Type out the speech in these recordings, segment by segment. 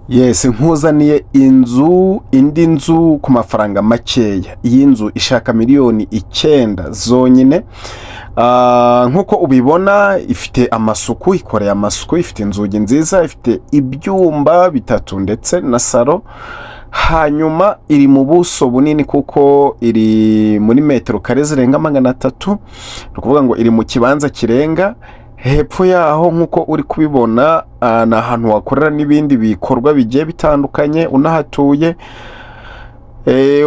Yes, nkuzaniye indi nzu ku mafaranga makeya. Iyi nzu ishaka miliyoni 9 zonyine. Nkuko ubibona ifite amasuku, ikoreye amasuku, ifite inzugi nziza, ifite ibyumba 3 ndetse na salo. Hanyuma iri mu buso bunini kuko iri muri metero kare zirenga 300. Ni ukuvuga ngo iri mu kibanza kirenga. Hepfo yaho nkuko uri kubibona ni ahantu wakorera n'ibindi bikorwa bigiye bitandukanye unahatuye.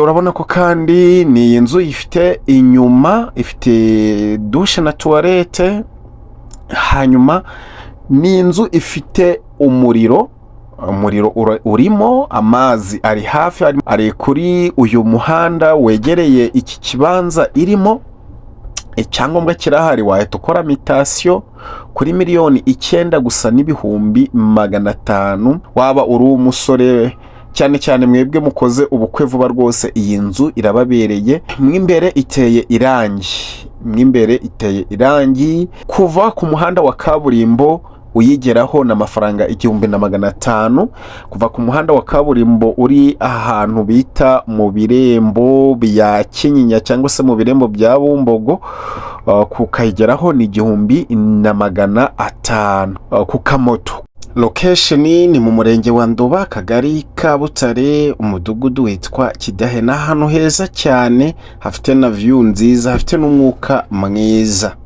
Urabona ko kandi ni inzu ifite inyuma, ifite douche na toilette. Hanyuma ni inzu ifite umuriro urimo, amazi ari hafi, ari kuri uyu muhanda wegereye iki kibanza irimo. Icyangombwa kirahari, wahita ukora mitasiyo kuri miliyoni 9 gusa n'ibihumbi 500. Waba uri umusore, cyane cyane mwebwe mukoze ubukwe vuba, rwose iyi nzu irababereye. Mwimbere iteye irangi, kuva ku muhanda wa kaburimbo uyigeraho n'amafaranga 1500. Kuva ku muhanda wa kaburimbo uri ahantu bita mu birembo bya Kinyinya cyangwa se mu birembo bya Bumbogo, kukayigeraho ni 1500 ku kamoto. Location ni mu murenge wa Nduba, kagari ka Butare, umudugudu witwa Kidahe. Ni ahantu heza cyane, hafite na view nziza, hafite n'umwuka mwiza.